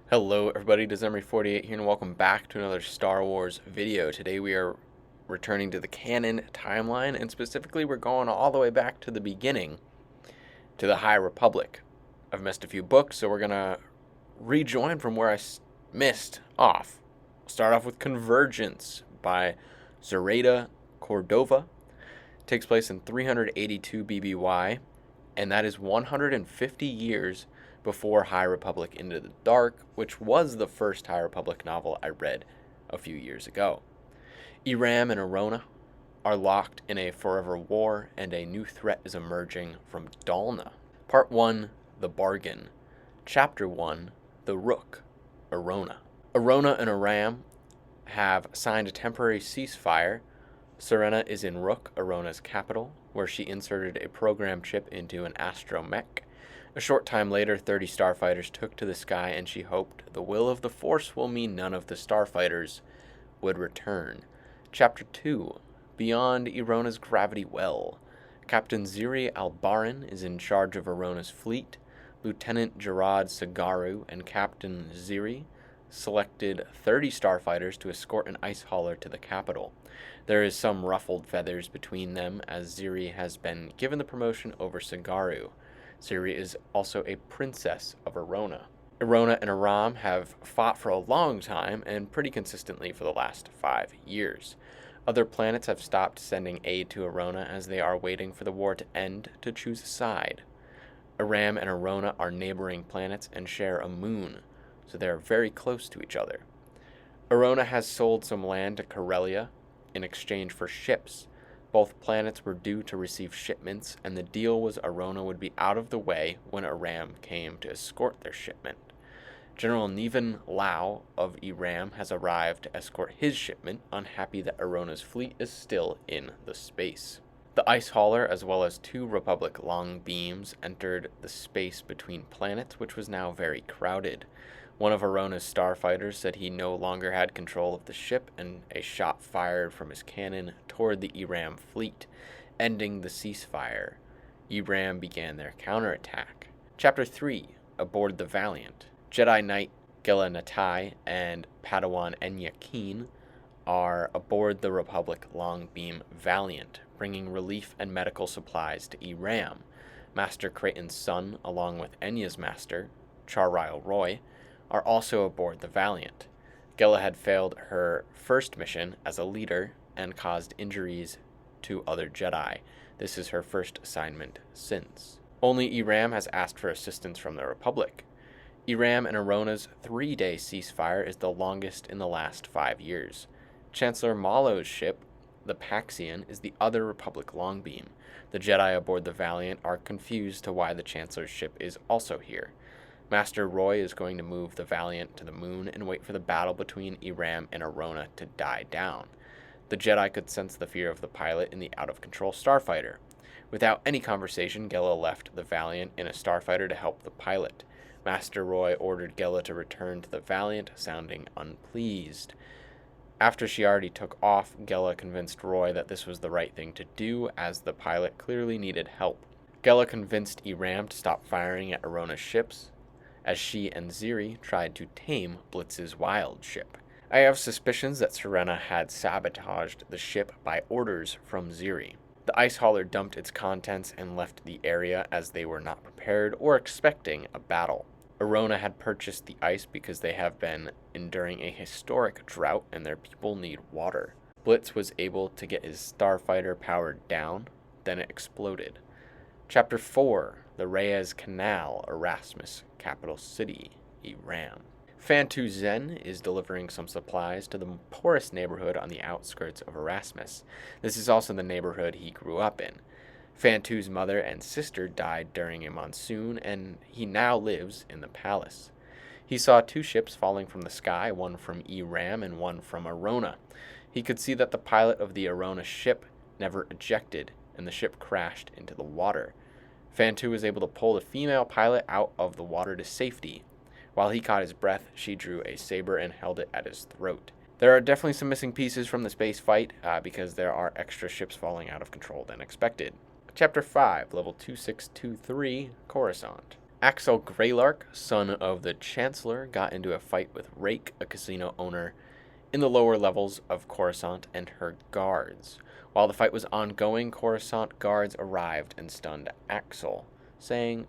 Hello everybody, December48 here and welcome back to another Star Wars video. Today we are returning to the Canon Timeline, and specifically we're going all the way back to the beginning, to the High Republic. I've missed a few books, so we're going to rejoin from where I missed off. We'll start off with Convergence by Zoraida Córdova. It takes place in 382 BBY, and that is 150 years before High Republic Into the Dark, which was the first High Republic novel I read a few years ago. Eiram and Arona are locked in a forever war, and a new threat is emerging from Dalna. Part 1, The Bargain. Chapter 1, The Rook, Arona. Arona and Eiram have signed a temporary ceasefire. Serena is in Rook, Arona's capital, where she inserted a program chip into an astromech. A short time later, 30 starfighters took to the sky, and she hoped the will of the Force will mean none of the starfighters would return. Chapter 2, Beyond Arona's Gravity Well. Captain Ziri Albaran is in charge of Arona's fleet. Lieutenant Gerard Sagaru and Captain Ziri selected 30 starfighters to escort an ice hauler to the capital. There is some ruffled feathers between them, as Ziri has been given the promotion over Sagaru. Ziri is also a princess of Arona. Arona and Eiram have fought for a long time and pretty consistently for the last 5 years. Other planets have stopped sending aid to Arona as they are waiting for the war to end to choose a side. Eiram and Arona are neighboring planets and share a moon, so they are very close to each other. Arona has sold some land to Corellia in exchange for ships. Both planets were due to receive shipments, and the deal was Arona would be out of the way when Eiram came to escort their shipment. General Nevan Lau of Eiram has arrived to escort his shipment, unhappy that Arona's fleet is still in the space. The ice hauler, as well as 2 Republic long beams, entered the space between planets, which was now very crowded. One of Arona's starfighters said he no longer had control of the ship, and a shot fired from his cannon toward the Eiram fleet, ending the ceasefire. Eiram began their counterattack. Chapter 3, Aboard the Valiant. Jedi Knight Gila Natai and Padawan Enya Keen are aboard the Republic long beam Valiant, bringing relief and medical supplies to Eiram. Master Creighton's son, along with Enya's master, Charrile Roy, are also aboard the Valiant. Gila had failed her first mission as a leader and caused injuries to other Jedi. This is her first assignment since. Only Eiram has asked for assistance from the Republic. Eiram and Arona's 3-day ceasefire is the longest in the last 5 years. Chancellor Malo's ship, the Paxian, is the other Republic longbeam. The Jedi aboard the Valiant are confused to why the Chancellor's ship is also here. Master Roy is going to move the Valiant to the moon and wait for the battle between Eiram and Arona to die down. The Jedi could sense the fear of the pilot in the out-of-control starfighter. Without any conversation, Gila left the Valiant in a starfighter to help the pilot. Master Roy ordered Gila to return to the Valiant, sounding unpleased. After she already took off, Gila convinced Roy that this was the right thing to do, as the pilot clearly needed help. Gila convinced Eiram to stop firing at Arona's ships, as she and Ziri tried to tame Blitz's wild ship. I have suspicions that Serena had sabotaged the ship by orders from Ziri. The ice hauler dumped its contents and left the area as they were not prepared or expecting a battle. Arona had purchased the ice because they have been enduring a historic drought and their people need water. Blitz was able to get his starfighter powered down, then it exploded. Chapter 4, The Reyes Canal, Erasmus, capital city, Eiram. Fantu Zen is delivering some supplies to the poorest neighborhood on the outskirts of Erasmus. This is also the neighborhood he grew up in. Fantu's mother and sister died during a monsoon, and he now lives in the palace. He saw 2 ships falling from the sky, one from Eiram and one from Arona. He could see that the pilot of the Arona ship never ejected, and the ship crashed into the water. Fantu was able to pull the female pilot out of the water to safety. While he caught his breath, she drew a saber and held it at his throat. There are definitely some missing pieces from the space fight because there are extra ships falling out of control than expected. Chapter 5, Level 2623, Coruscant. Axel Greylark, son of the Chancellor, got into a fight with Rake, a casino owner, in the lower levels of Coruscant and her guards. While the fight was ongoing, Coruscant guards arrived and stunned Axel, saying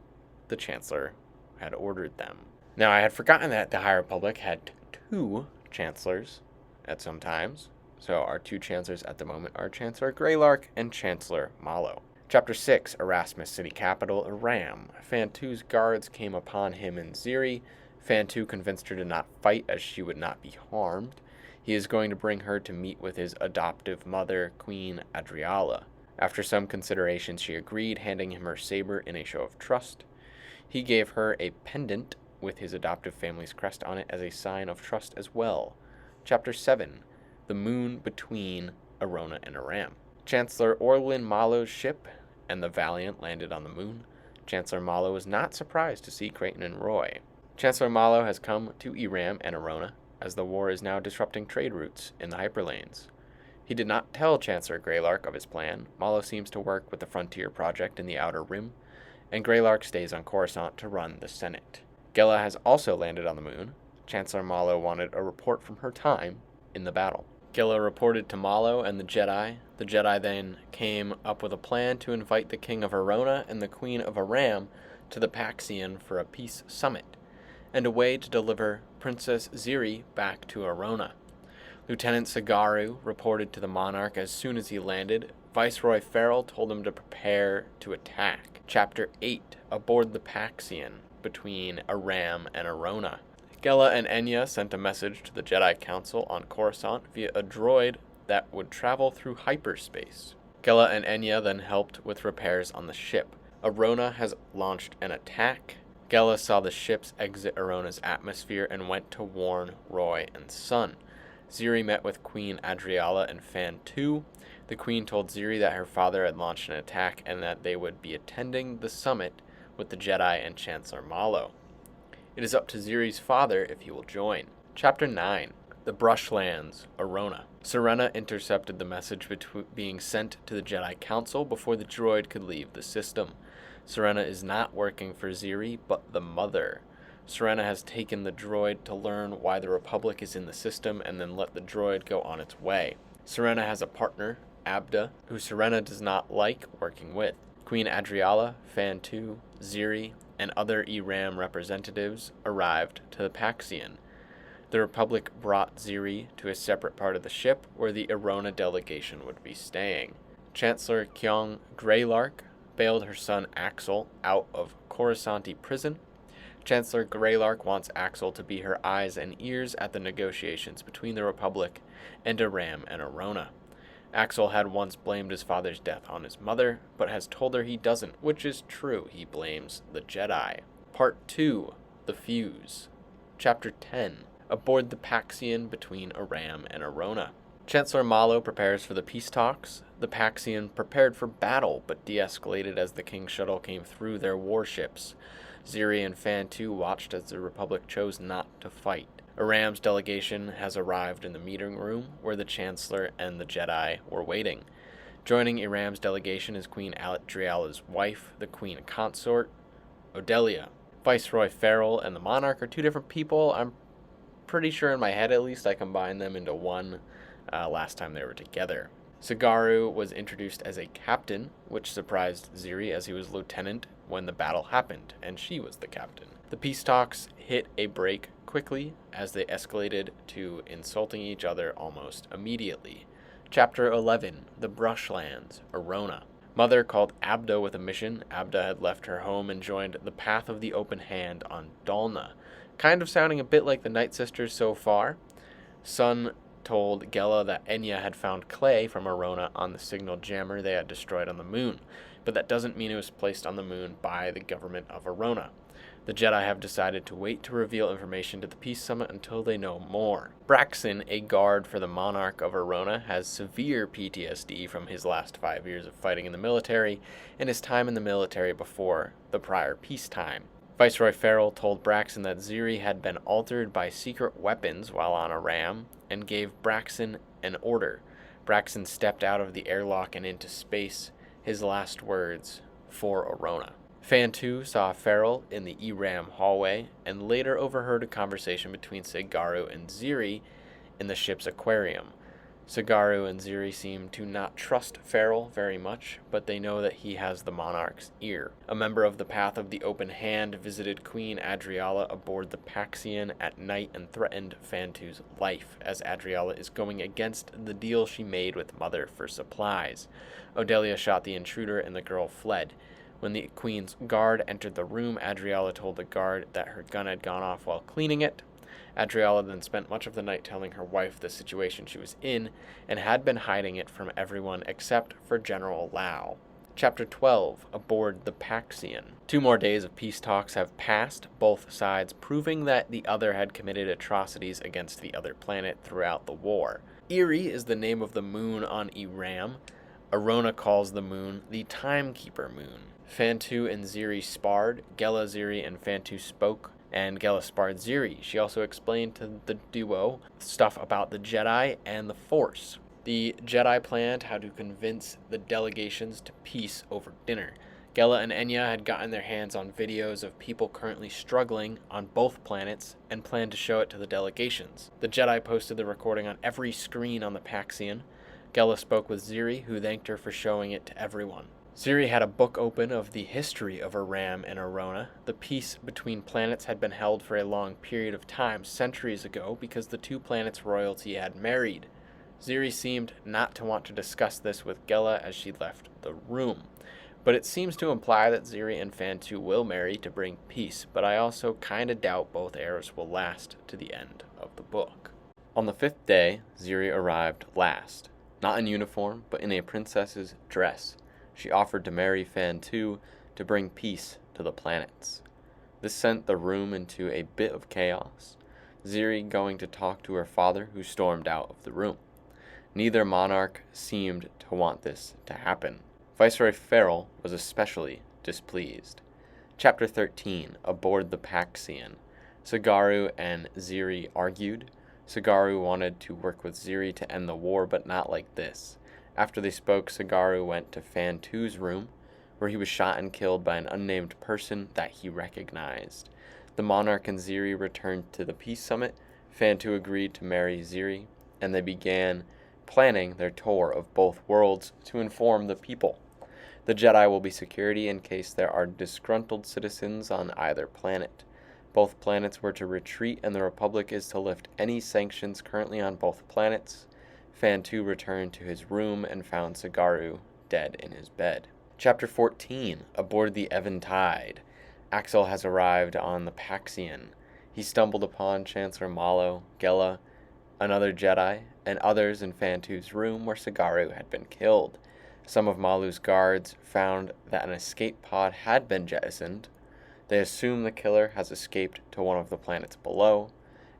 the Chancellor had ordered them. Now, I had forgotten that the High Republic had two Chancellors at some times. So our two Chancellors at the moment are Chancellor Greylark and Chancellor Malo. Chapter 6, Erasmus City Capital, Eiram. Fan-Tu's guards came upon him and Ziri. Fan-Tu convinced her to not fight as she would not be harmed. He is going to bring her to meet with his adoptive mother, Queen Adriala. After some consideration, she agreed, handing him her saber in a show of trust. He gave her a pendant with his adoptive family's crest on it as a sign of trust as well. Chapter 7, The Moon Between Arona and Eiram. Chancellor Orlin Malo's ship and the Valiant landed on the moon. Chancellor Malo was not surprised to see Creighton and Roy. Chancellor Malo has come to Eiram and Arona, as the war is now disrupting trade routes in the hyperlanes. He did not tell Chancellor Greylark of his plan. Malo seems to work with the Frontier Project in the Outer Rim, and Greylark stays on Coruscant to run the Senate. Gela has also landed on the moon. Chancellor Malo wanted a report from her time in the battle. Gela reported to Malo and the Jedi. The Jedi then came up with a plan to invite the King of Arona and the Queen of Eiram to the Paxian for a peace summit, and a way to deliver Princess Ziri back to Arona. Lieutenant Sagaru reported to the monarch as soon as he landed. Viceroy Farrell told him to prepare to attack. Chapter 8, Aboard the Paxian, between Eiram and Arona. Gela and Enya sent a message to the Jedi Council on Coruscant via a droid that would travel through hyperspace. Gela and Enya then helped with repairs on the ship. Arona has launched an attack. Gela saw the ships exit Arona's atmosphere and went to warn Roy and Sun. Ziri met with Queen Adriala and Fan-Tu. The Queen told Ziri that her father had launched an attack and that they would be attending the summit with the Jedi and Chancellor Malo. It is up to Ziri's father if he will join. Chapter 9, The Brushlands, Arona. Serena intercepted the message being sent to the Jedi Council before the droid could leave the system. Serena is not working for Ziri, but the Mother. Serena has taken the droid to learn why the Republic is in the system and then let the droid go on its way. Serena has a partner, Abda, who Serena does not like working with. Queen Adriala, Fan-Tu, Ziri, and other Eiram representatives arrived to the Paxian. The Republic brought Ziri to a separate part of the ship where the Arona delegation would be staying. Chancellor Kyong Greylark bailed her son Axel out of Coruscanti prison. Chancellor Greylark wants Axel to be her eyes and ears at the negotiations between the Republic and Eiram and Arona. Axel had once blamed his father's death on his mother, but has told her he doesn't, which is true. He blames the Jedi. Part 2, The Fuse. Chapter 10, Aboard the Paxian between Eiram and Arona. Chancellor Malo prepares for the peace talks. The Paxian prepared for battle, but de-escalated as the King's shuttle came through their warships. Ziri and Fan-Tu watched as the Republic chose not to fight. Eiram's delegation has arrived in the meeting room where the Chancellor and the Jedi were waiting. Joining Eiram's delegation is Queen Adriala's wife, the Queen Consort, Odelia. Viceroy Farrell and the Monarch are two different people. I'm pretty sure in my head at least I combined them into one last time they were together. Sagaru was introduced as a captain, which surprised Ziri as he was lieutenant when the battle happened, and she was the captain. The peace talks hit a break quickly as they escalated to insulting each other almost immediately. Chapter 11, The Brushlands, Arona. Mother called Abda with a mission. Abda had left her home and joined the Path of the Open Hand on Dalna, kind of sounding a bit like the Night Sisters so far. Sun told Gela that Enya had found clay from Arona on the signal jammer they had destroyed on the moon, but that doesn't mean it was placed on the moon by the government of Arona. The Jedi have decided to wait to reveal information to the Peace Summit until they know more. Braxton, a guard for the Monarch of Arona, has severe PTSD from his last 5 years of fighting in the military and his time in the military before the prior peacetime. Viceroy Farrell told Braxton that Ziri had been altered by secret weapons while on Eiram and gave Braxton an order. Braxton stepped out of the airlock and into space. His last words, for Arona. Fantu saw Farrell in the Eiram hallway and later overheard a conversation between Sigaru and Ziri in the ship's aquarium. Sigaru and Ziri seem to not trust Farrell very much, but they know that he has the monarch's ear. A member of the Path of the Open Hand visited Queen Adriala aboard the Paxian at night and threatened Fantu's life, as Adriala is going against the deal she made with Mother for supplies. Odelia shot the intruder and the girl fled. When the Queen's guard entered the room, Adriala told the guard that her gun had gone off while cleaning it. Adriala then spent much of the night telling her wife the situation she was in, and had been hiding it from everyone except for General Lau. Chapter 12. Aboard the Paxian. 2 more days of peace talks have passed, both sides proving that the other had committed atrocities against the other planet throughout the war. Iri is the name of the moon on Eiram. Arona calls the moon the Timekeeper Moon. Fantu and Ziri sparred. Gela, Ziri, and Fantu spoke, and Gela sparred Ziri. She also explained to the duo stuff about the Jedi and the Force. The Jedi planned how to convince the delegations to peace over dinner. Gela and Enya had gotten their hands on videos of people currently struggling on both planets and planned to show it to the delegations. The Jedi posted the recording on every screen on the Paxian. Gela spoke with Ziri, who thanked her for showing it to everyone. Ziri had a book open of the history of Eiram and Arona. The peace between planets had been held for a long period of time, centuries ago, because the 2 planets' royalty had married. Ziri seemed not to want to discuss this with Gela as she left the room, but it seems to imply that Ziri and Fantu will marry to bring peace, but I also kinda doubt both heirs will last to the end of the book. On the 5th day, Ziri arrived last, not in uniform, but in a princess's dress. She offered to marry Fantu to bring peace to the planets. This sent the room into a bit of chaos, Ziri going to talk to her father, who stormed out of the room. Neither monarch seemed to want this to happen. Viceroy Farrell was especially displeased. Chapter 13. Aboard the Paxian. Sigaru and Ziri argued. Sigaru wanted to work with Ziri to end the war, but not like this. After they spoke, Sigaru went to Fantu's room, where he was shot and killed by an unnamed person that he recognized. The monarch and Ziri returned to the peace summit. Fantu agreed to marry Ziri, and they began planning their tour of both worlds to inform the people. The Jedi will be security in case there are disgruntled citizens on either planet. Both planets were to retreat, and the Republic is to lift any sanctions currently on both planets. Fantu returned to his room and found Sigaru dead in his bed. Chapter 14. Aboard the Eventide. Axel has arrived on the Paxian. He stumbled upon Chancellor Malo, Gela, another Jedi, and others in Fantu's room where Sigaru had been killed. Some of Malu's guards found that an escape pod had been jettisoned. They assume the killer has escaped to one of the planets below.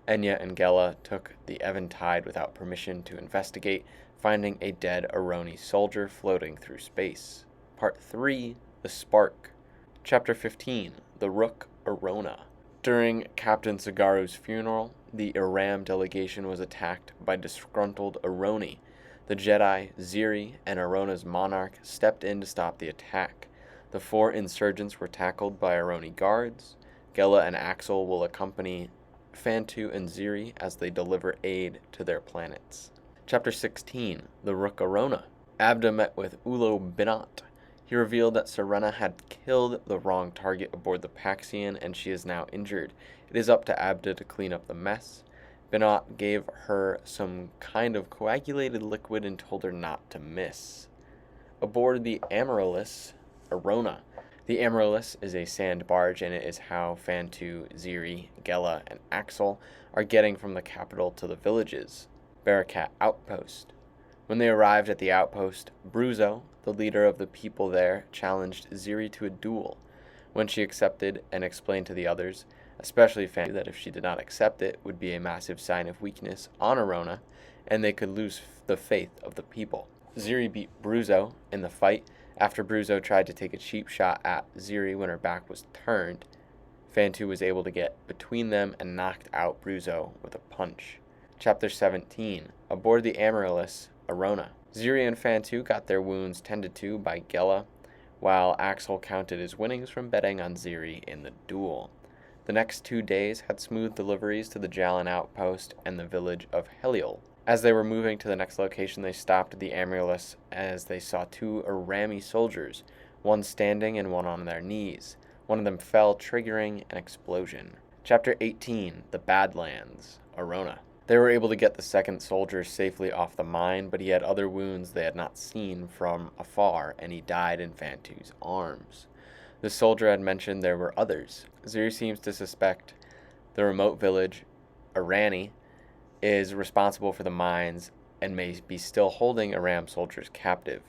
Enya and Gela took the Eventide without permission to investigate, finding a dead Aroni soldier floating through space. Part 3. The Spark. Chapter 15. The Rook Arona. During Captain Sigaru's funeral, the Eiram delegation was attacked by disgruntled Aroni. The Jedi, Ziri, and Arona's monarch stepped in to stop the attack. The 4 insurgents were tackled by Aroni guards. Gela and Axel will accompany Fantu and Ziri as they deliver aid to their planets. Chapter 16. The Rook Arona. Abda met with Ulo Binot. He revealed that Serena had killed the wrong target aboard the Paxian, and she is now injured. It is up to Abda to clean up the mess. Binot gave her some kind of coagulated liquid and told her not to miss. Aboard the Amaryllis Arona. The Amaryllis is a sand barge, and it is how Fantu, Ziri, Gela, and Axel are getting from the capital to the villages. Barakat Outpost. When they arrived at the outpost, Bruzo, the leader of the people there, challenged Ziri to a duel. When she accepted and explained to the others, especially Fantu, that if she did not accept it, would be a massive sign of weakness on Arona, and they could lose the faith of the people. Ziri beat Bruzo in the fight. After Bruzo tried to take a cheap shot at Ziri when her back was turned, Fantu was able to get between them and knocked out Bruzo with a punch. Chapter 17. Aboard the Amaryllis Arona. Ziri and Fantu got their wounds tended to by Gela. while Axel counted his winnings from betting on Ziri in the duel. The next 2 days had smooth deliveries to the Jalan outpost and the village of Heliol. As they were moving to the next location, they stopped at the Amulet as they saw 2 Arami soldiers, one standing and one on their knees. One of them fell, triggering an explosion. Chapter 18, The Badlands, Arona. They were able to get the second soldier safely off the mine, but he had other wounds they had not seen from afar, and he died in Fantu's arms. The soldier had mentioned there were others. Ziri seems to suspect the remote village, Arani, is responsible for the mines and may be still holding Eiram soldiers captive.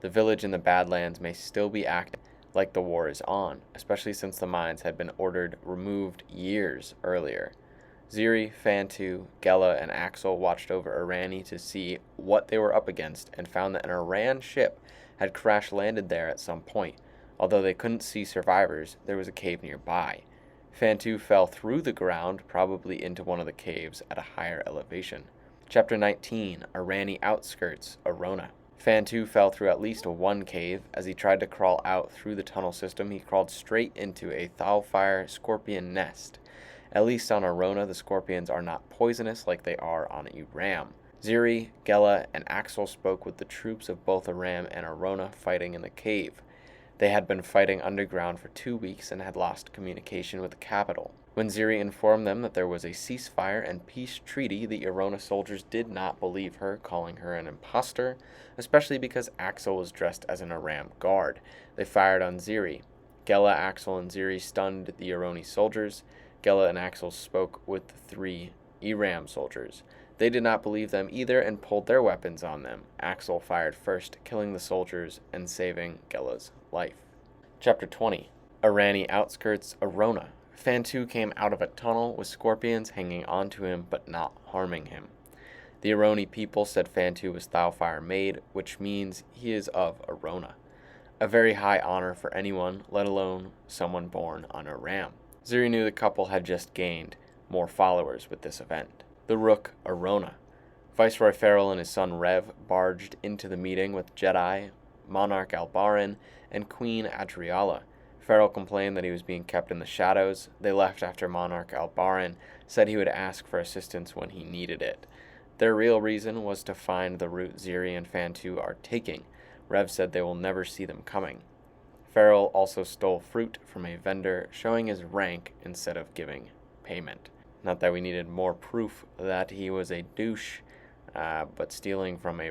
The village in the Badlands may still be acting like the war is on, especially since the mines had been ordered removed years earlier. Ziri, Fantu, Gela, and Axel watched over Arani to see what they were up against and found that an Iran ship had crash-landed there at some point. Although they couldn't see survivors, there was a cave nearby. Fantu fell through the ground, probably into one of the caves at a higher elevation. Chapter 19, Arani Outskirts, Arona. Fantu fell through at least one cave. As he tried to crawl out through the tunnel system, he crawled straight into a Thalfire scorpion nest. At least on Arona, the scorpions are not poisonous like they are on Eiram. Ziri, Gela, and Axel spoke with the troops of both Eiram and Arona fighting in the cave. They had been fighting underground for 2 weeks and had lost communication with the capital. When Ziri informed them that there was a ceasefire and peace treaty, the Arona soldiers did not believe her, calling her an impostor, especially because Axel was dressed as an Eiram guard. They fired on Ziri. Gela, Axel, and Ziri stunned the Aroni soldiers. Gela and Axel spoke with the 3 Eiram soldiers. They did not believe them either and pulled their weapons on them. Axel fired first, killing the soldiers and saving Gela's life. Chapter 20, Arani Outskirts, Arona. Fantu came out of a tunnel with scorpions hanging onto him but not harming him. The Aroni people said Fantu was Thalfire made, which means he is of Arona. A very high honor for anyone, let alone someone born on Eiram. Ziri knew the couple had just gained more followers with this event. The Rook, Arona. Viceroy Farrell and his son Rev barged into the meeting with Jedi, Monarch Albaran, and Queen Adriala. Farrell complained that he was being kept in the shadows. They left after Monarch Albaran said he would ask for assistance when he needed it. Their real reason was to find the route Ziri and Fantu are taking. Rev said they will never see them coming. Farrell also stole fruit from a vendor, showing his rank instead of giving payment. Not that we needed more proof that he was a douche, but stealing from a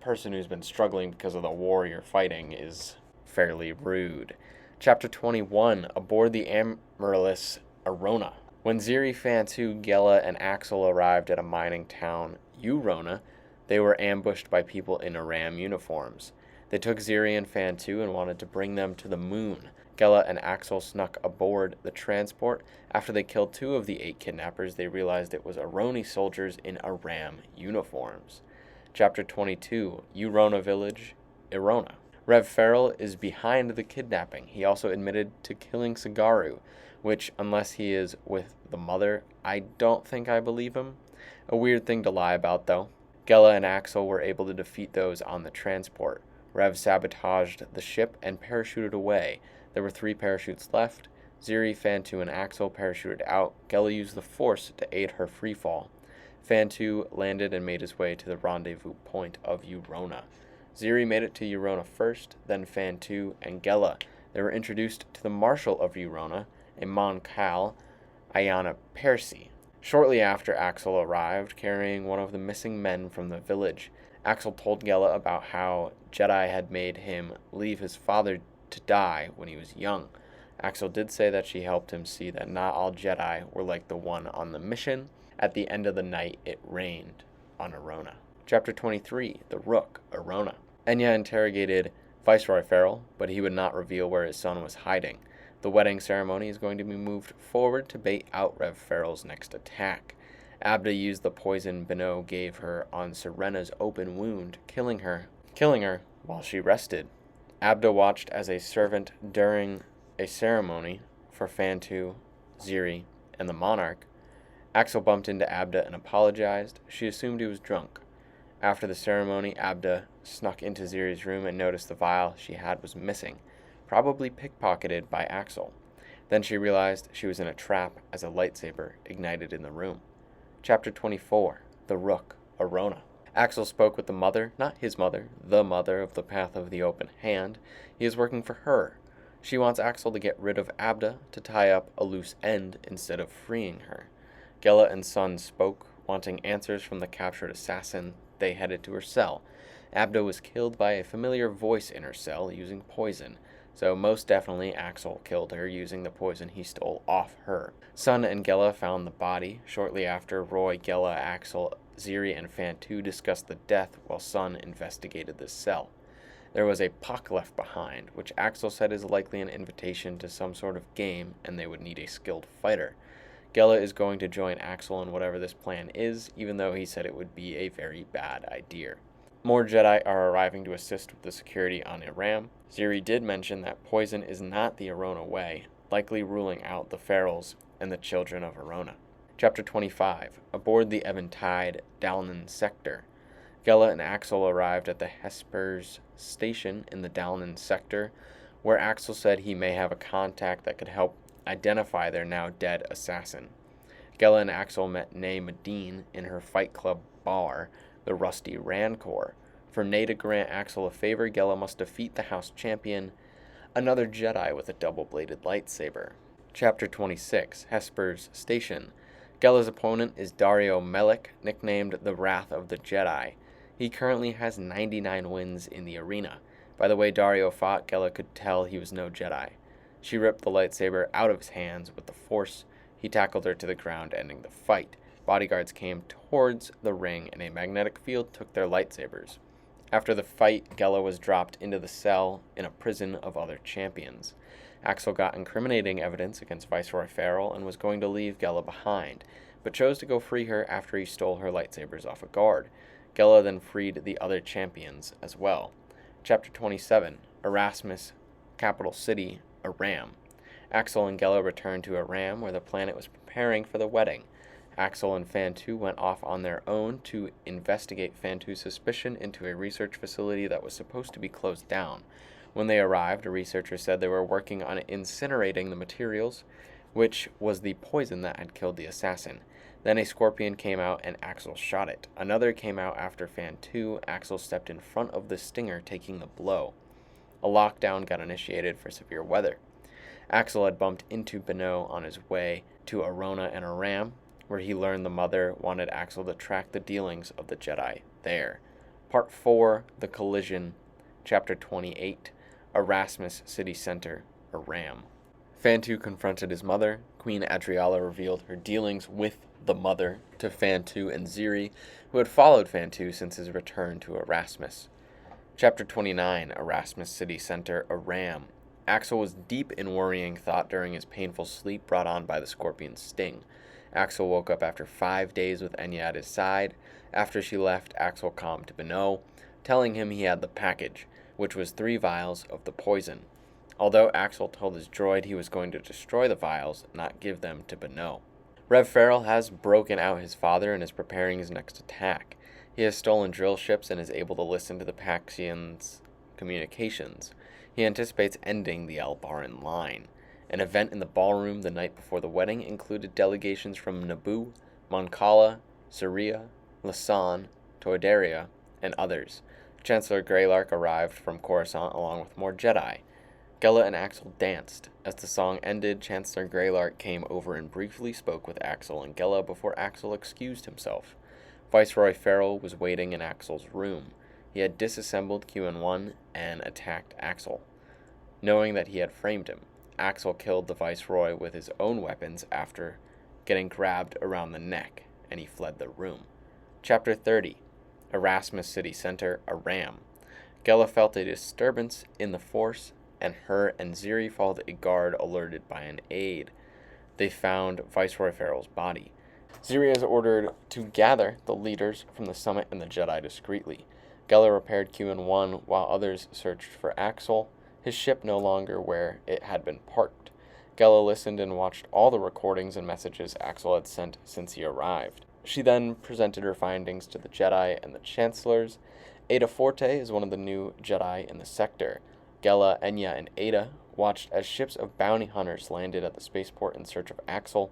person who's been struggling because of the war you're fighting is fairly rude. Chapter 21, Aboard the Amaryllis, Arona. When Ziri, Fantu, Gela, and Axel arrived at a mining town, Urona, they were ambushed by people in Eiram uniforms. They took Ziri and Fantu and wanted to bring them to the moon. Gela and Axel snuck aboard the transport. After they killed 2 of the 8 kidnappers, they realized it was Aroni soldiers in Eiram uniforms. Chapter 22, Urona Village, Irona. Rev Farrell is behind the kidnapping. He also admitted to killing Sagaru, which, unless he is with the mother, I don't think I believe him. A weird thing to lie about, though. Gela and Axel were able to defeat those on the transport. Rev sabotaged the ship and parachuted away. There were 3 parachutes left. Ziri, Fantu, and Axel parachuted out. Gela used the Force to aid her freefall. Fantu landed and made his way to the rendezvous point of Urona. Ziri made it to Urona first, then Fantu and Gela. They were introduced to the Marshal of Urona, a Mon Cal, Ayana Percy. Shortly after, Axel arrived, carrying one of the missing men from the village. Axel told Gela about how Jedi had made him leave his father to die when he was young. Axel did say that she helped him see that not all Jedi were like the one on the mission. At the end of the night, it rained on Arona. Chapter 23, The Rook, Arona. Enya interrogated Viceroy Farrell, but he would not reveal where his son was hiding. The wedding ceremony is going to be moved forward to bait out Rev Farrell's next attack. Abda used the poison Beno gave her on Serena's open wound, killing her while she rested. Abda watched as a servant during a ceremony for Fantu, Ziri, and the monarch. Axel bumped into Abda and apologized. She assumed he was drunk. After the ceremony, Abda snuck into Ziri's room and noticed the vial she had was missing, probably pickpocketed by Axel. Then she realized she was in a trap as a lightsaber ignited in the room. Chapter 24, The Rook, Arona. Axel spoke with the mother, not his mother, the mother of the Path of the Open Hand. He is working for her. She wants Axel to get rid of Abda to tie up a loose end instead of freeing her. Gela and Son spoke, wanting answers from the captured assassin. They headed to her cell. Abda was killed by a familiar voice in her cell using poison, so most definitely Axel killed her using the poison he stole off her. Son and Gela found the body. Shortly after, Roy, Gela, Axel, Ziri, and Fantu discussed the death while Son investigated the cell. There was a puck left behind, which Axel said is likely an invitation to some sort of game, and they would need a skilled fighter. Gela is going to join Axel in whatever this plan is, even though he said it would be a very bad idea. More Jedi are arriving to assist with the security on Eiram. Ziri did mention that poison is not the Arona way, likely ruling out the Ferals and the children of Arona. Chapter 25. Aboard the Eventide Dalnan sector. Gela and Axel arrived at the Hespers station in the Dalnan sector, where Axel said he may have a contact that could help identify their now dead assassin. Gela and Axel met Nay Medine in her Fight Club bar, the Rusty Rancor. For Nay to grant Axel a favor, Gela must defeat the house champion, another Jedi with a double-bladed lightsaber. Chapter 26. Hesper's Station. Gela's opponent is Dario Melek, nicknamed the Wrath of the Jedi. He currently has 99 wins in the arena. By the way Dario fought, Gela could tell he was no Jedi. She ripped the lightsaber out of his hands with the Force. He tackled her to the ground, ending the fight. Bodyguards came towards the ring, and a magnetic field took their lightsabers. After the fight, Gela was dropped into the cell in a prison of other champions. Axel got incriminating evidence against Viceroy Farrell and was going to leave Gela behind, but chose to go free her after he stole her lightsabers off a guard. Gela then freed the other champions as well. Chapter 27. Erasmus, Capital City, Eiram. Axel and Gela returned to Eiram, where the planet was preparing for the wedding. Axel and Fantu went off on their own to investigate Fantu's suspicion into a research facility that was supposed to be closed down. When they arrived, a researcher said they were working on incinerating the materials, which was the poison that had killed the assassin. Then a scorpion came out and Axel shot it. Another came out after Fantu. Axel stepped in front of the stinger, taking the blow. A lockdown got initiated for severe weather. Axel had bumped into Beno on his way to Arona and Eiram, where he learned the mother wanted Axel to track the dealings of the Jedi there. Part 4, The Collision, Chapter 28, Erasmus City Center, Eiram. Fantu confronted his mother. Queen Adriala revealed her dealings with the mother to Fantu and Ziri, who had followed Fantu since his return to Erasmus. Chapter 29, Erasmus City Center, Eiram. Axel was deep in worrying thought during his painful sleep brought on by the scorpion's sting. Axel woke up after 5 days with Enya at his side. After she left, Axel calmed Beno, telling him he had the package, which was 3 vials of the poison. Although Axel told his droid he was going to destroy the vials, not give them to Beno. Rev Farrell has broken out his father and is preparing his next attack. He has stolen drill ships and is able to listen to the Paxians' communications. He anticipates ending the Albaran line. An event in the ballroom the night before the wedding included delegations from Naboo, Moncala, Syria, Lasan, Toidaria, and others. Chancellor Greylark arrived from Coruscant along with more Jedi. Gela and Axel danced. As the song ended, Chancellor Greylark came over and briefly spoke with Axel and Gela before Axel excused himself. Viceroy Farrell was waiting in Axel's room. He had disassembled QN1 and attacked Axel. Knowing that he had framed him, Axel killed the Viceroy with his own weapons after getting grabbed around the neck, and he fled the room. Chapter 30. Erasmus City Center, Eiram. Gela felt a disturbance in the Force, and her and Ziri followed a guard alerted by an aide. They found Viceroy Farrell's body. Ziri is ordered to gather the leaders from the summit and the Jedi discreetly. Gela repaired QN1 while others searched for Axel, his ship no longer where it had been parked. Gela listened and watched all the recordings and messages Axel had sent since he arrived. She then presented her findings to the Jedi and the Chancellors. Ada Forte is one of the new Jedi in the sector. Gela, Enya, and Ada watched as ships of bounty hunters landed at the spaceport in search of Axel,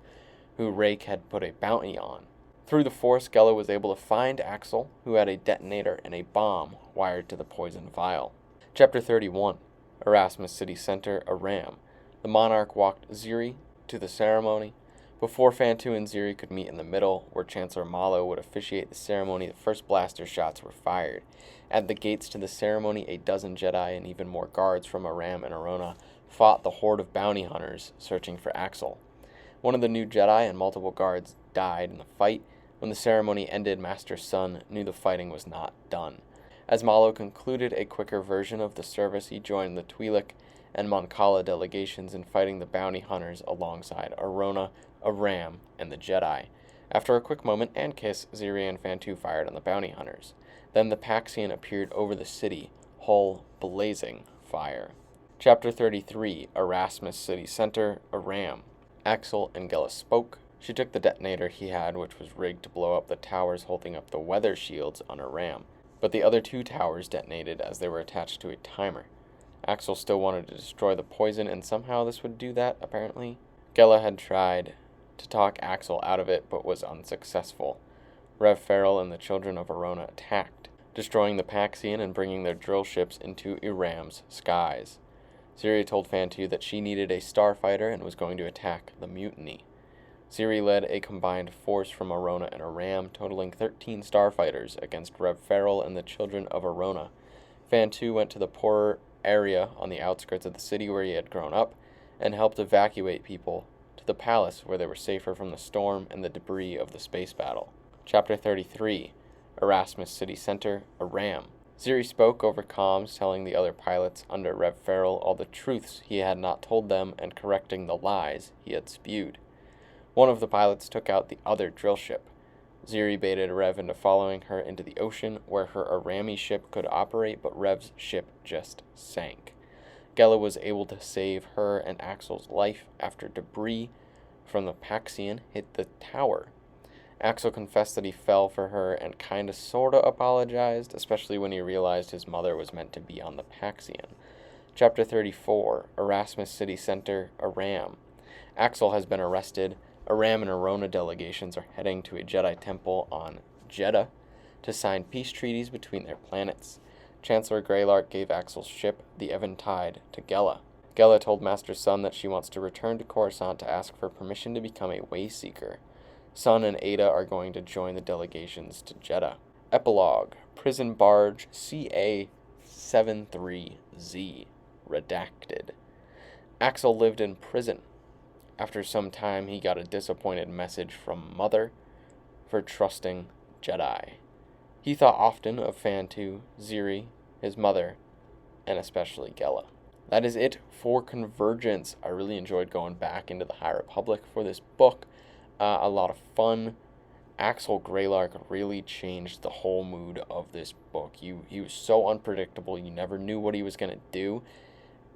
who Rake had put a bounty on. Through the Force, Gela was able to find Axel, who had a detonator and a bomb wired to the poison vial. Chapter 31, Erasmus City Center, Eiram. The monarch walked Ziri to the ceremony. Before Fantu and Ziri could meet in the middle, where Chancellor Malo would officiate the ceremony, the first blaster shots were fired. At the gates to the ceremony, a dozen Jedi and even more guards from Eiram and Arona fought the horde of bounty hunters searching for Axel. One of the new Jedi and multiple guards died in the fight. When the ceremony ended, Master Sun knew the fighting was not done. As Malo concluded a quicker version of the service, he joined the Twi'lek and Mon Cala delegations in fighting the bounty hunters alongside Arona, Eiram, and the Jedi. After a quick moment and kiss, Ziri and Fantu fired on the bounty hunters. Then the Paxian appeared over the city, hull blazing fire. Chapter 33, Erasmus City Center, Eiram. Axel and Gela spoke. She took the detonator he had, which was rigged to blow up the towers holding up the weather shields on Eiram. But the other two towers detonated as they were attached to a timer. Axel still wanted to destroy the poison, and somehow this would do that, apparently. Gela had tried to talk Axel out of it, but was unsuccessful. Rev Farrell and the children of Arona attacked, destroying the Paxian and bringing their drill ships into Eiram's skies. Ziri told Fantu that she needed a starfighter and was going to attack the mutiny. Ziri led a combined force from Arona and Eiram, totaling 13 starfighters against Rev Farrell and the children of Arona. Fantu went to the poorer area on the outskirts of the city where he had grown up and helped evacuate people to the palace where they were safer from the storm and the debris of the space battle. Chapter 33, Erasmus City Center, Eiram. Ziri spoke over comms, telling the other pilots under Rev Farrell all the truths he had not told them and correcting the lies he had spewed. One of the pilots took out the other drill ship. Ziri baited Rev into following her into the ocean, where her Arami ship could operate, but Rev's ship just sank. Gela was able to save her and Axel's life after debris from the Paxian hit the tower. Axel confessed that he fell for her and kinda sorta apologized, especially when he realized his mother was meant to be on the Paxian. Chapter 34, Erasmus City Center, Eiram. Axel has been arrested. Eiram and Arona delegations are heading to a Jedi temple on Jeddah to sign peace treaties between their planets. Chancellor Greylark gave Axel's ship, the Eventide, to Gela. Gela told Master Sun that she wants to return to Coruscant to ask for permission to become a Wayseeker. Sun and Ada are going to join the delegations to Jeddah. Epilogue, Prison Barge CA-73Z, redacted. Axel lived in prison. After some time, he got a disappointed message from Mother for trusting Jedi. He thought often of Fantu, Ziri, his mother, and especially Gela. That is it for Convergence. I really enjoyed going back into the High Republic for this book. A lot of fun. Axel Greylark really changed the whole mood of this book. He was so unpredictable. You never knew what he was going to do.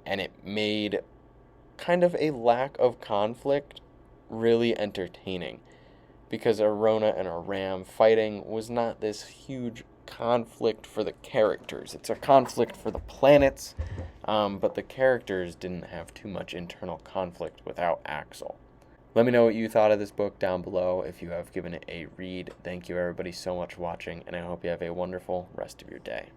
And it made kind of a lack of conflict really entertaining. Because Arona and Eiram fighting was not this huge conflict for the characters. It's a conflict for the planets. But the characters didn't have too much internal conflict without Axel. Let me know what you thought of this book down below if you have given it a read. Thank you everybody so much for watching, and I hope you have a wonderful rest of your day.